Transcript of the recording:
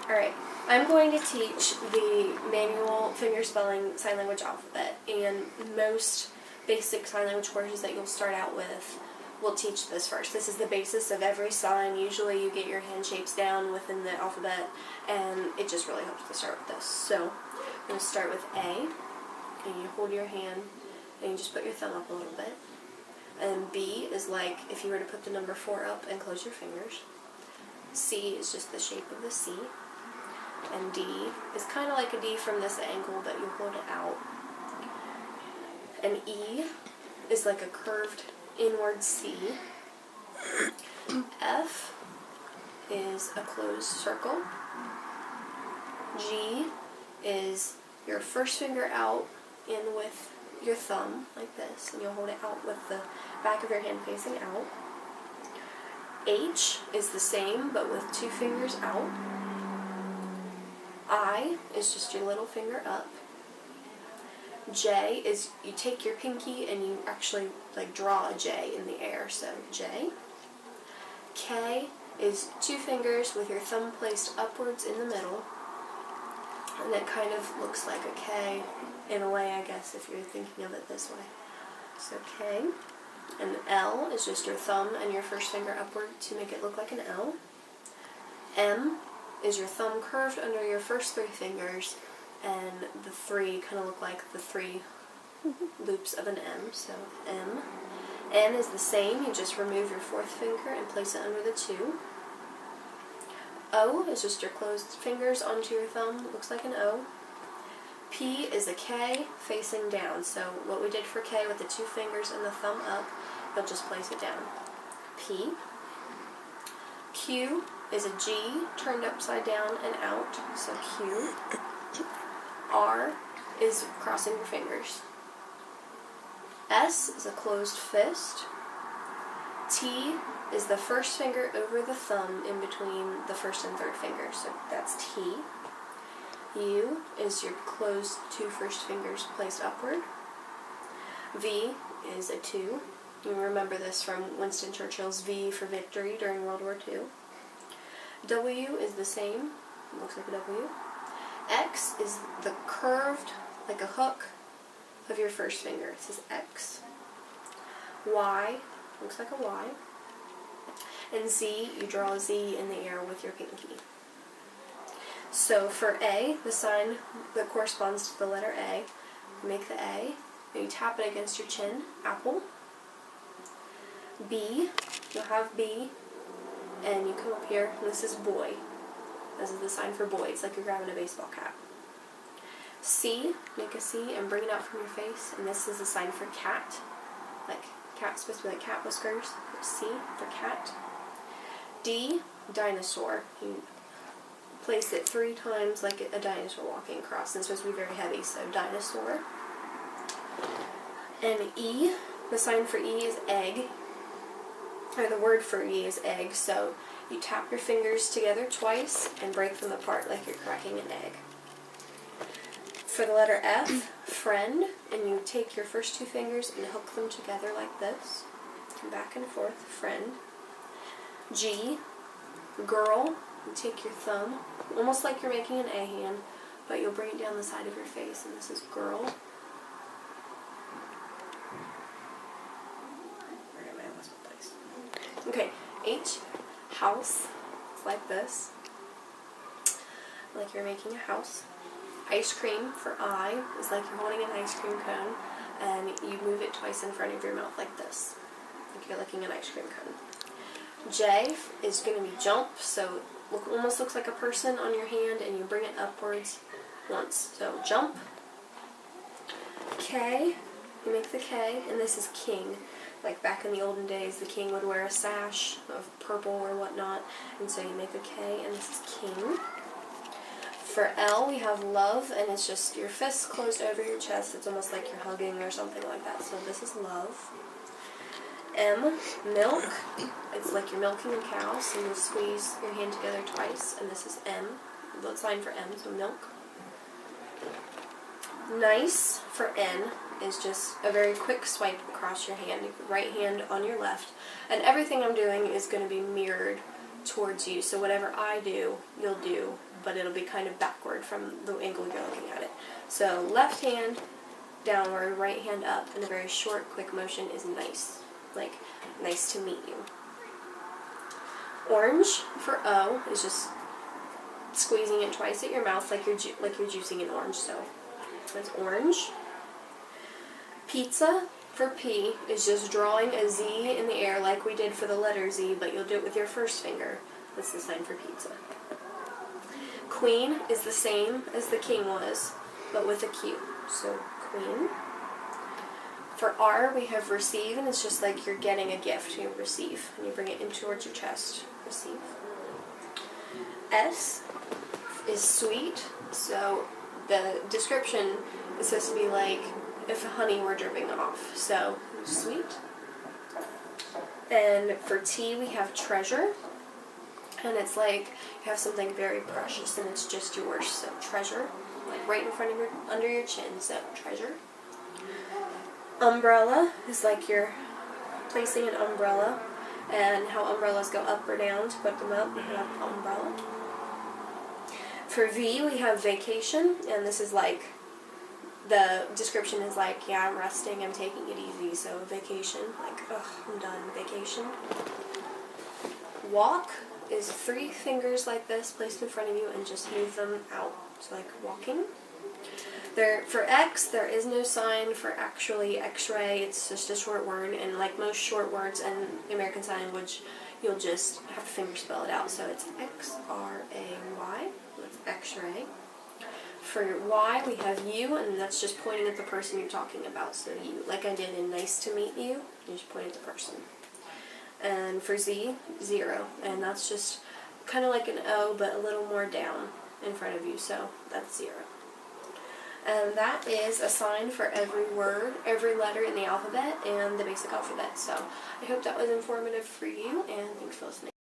Alright, I'm going to teach the manual finger spelling sign language alphabet, and most basic sign language courses that you'll start out with will teach this first. This is the basis of every sign. Usually you get your hand shapes down within the alphabet, and it just really helps to start with this. So I'm going to start with A, and you hold your hand, and you just put your thumb up a little bit. And B is like if you were to put the number 4 up and close your fingers. C is just the shape of the C. And D is kind of like a D from this angle, but you hold it out. And E is like a curved inward C. F is a closed circle. G is your first finger out in with your thumb, like this, and you'll hold it out with the back of your hand facing out. H is the same, but with 2 fingers out. I is just your little finger up. J is you take your pinky and you actually like draw a J in the air, so J. K is 2 fingers with your thumb placed upwards in the middle, and it kind of looks like a K in a way, I guess, if you're thinking of it this way. So K. And L is just your thumb and your first finger upward to make it look like an L. M is your thumb curved under your first 3 fingers, and the 3 kind of look like the 3 loops of an M, so M. N is the same, you just remove your 4th finger and place it under the 2. O is just your closed fingers onto your thumb, looks like an O. P is a K facing down, so what we did for K with the 2 fingers and the thumb up, you'll just place it down. P. Q is a G turned upside down and out, so Q. R is crossing your fingers. S is a closed fist. T is the first finger over the thumb in between the first and 3rd fingers, so that's T. U is your closed 2 first fingers placed upward. V is a 2. You remember this from Winston Churchill's V for victory during World War II. W is the same, looks like a W. X is the curved, like a hook, of your first finger. It says X. Y looks like a Y. And Z, you draw a Z in the air with your pinky. So for A, the sign that corresponds to the letter A, you make the A, and you tap it against your chin, apple. B, you'll have B, and you come up here, and this is boy. This is the sign for boy. It's like you're grabbing a baseball cap. C, make a C and bring it out from your face, and this is the sign for cat. Like, cat's supposed to be like cat whiskers. C for cat. D, dinosaur. You place it 3 times like a dinosaur walking across, and it's supposed to be very heavy, so dinosaur. And E, the sign for E is egg, or the word for E is egg, so you tap your fingers together twice and break them apart like you're cracking an egg. For the letter F, friend, and you take your first 2 fingers and hook them together like this, back and forth, friend. G, girl, you take your thumb, almost like you're making an A hand, but you'll bring it down the side of your face, and this is girl. Where am I? I lost my place. Okay, H, house, it's like this, like you're making a house. Ice cream for I is like you're holding an ice cream cone, and you move it twice in front of your mouth like this, like you're licking an ice cream cone. J is going to be jump, so almost looks like a person on your hand, and you bring it upwards once, so jump. K, you make the K, and this is king. Like back in the olden days, the king would wear a sash of purple or whatnot, and so you make a K, and this is king. For L, we have love, and it's just your fists closed over your chest. It's almost like you're hugging or something like that, so this is love. M, milk. It's like you're milking a cow, so you squeeze your hand together twice, and this is M, the sign for M, so milk. Nice, for N, is just a very quick swipe across your hand, right hand on your left, and everything I'm doing is going to be mirrored towards you. So whatever I do, you'll do, but it'll be kind of backward from the angle you're looking at it. So left hand downward, right hand up, and a very short, quick motion is nice. Like, nice to meet you. Orange for O is just squeezing it twice at your mouth like you're juicing an orange. So that's orange. Pizza for P is just drawing a Z in the air like we did for the letter Z, but you'll do it with your first finger. That's the sign for pizza. Queen is the same as the king was, but with a Q. So queen. For R, we have receive, and it's just like you're getting a gift. You receive, and you bring it in towards your chest. Receive. S is sweet, so the description is supposed to be like if honey were dripping off. So sweet. And for T, we have treasure, and it's like you have something very precious, and it's just yours. So treasure, like right in front of your, under your chin. So treasure. Umbrella is like you're placing an umbrella, and how umbrellas go up or down to put them up. We have umbrella. For V, we have vacation, and this is like, the description is like, yeah, I'm resting, I'm taking it easy, so vacation, like, ugh, I'm done, vacation. Walk is 3 fingers like this, placed in front of you, and just move them out, so like walking. For X, there is no sign for actually X-ray, it's just a short word, and like most short words in American Sign Language, you'll just have to finger spell it out, so it's X-R-A-Y, that's X-ray. For Y, we have you, and that's just pointing at the person you're talking about, so you, like I did in nice to meet you, you just point at the person. And for Z, 0, and that's just kind of like an O, but a little more down in front of you, so that's 0. And that is a sign for every word, every letter in the alphabet, and the basic alphabet. So I hope that was informative for you, and thanks for listening.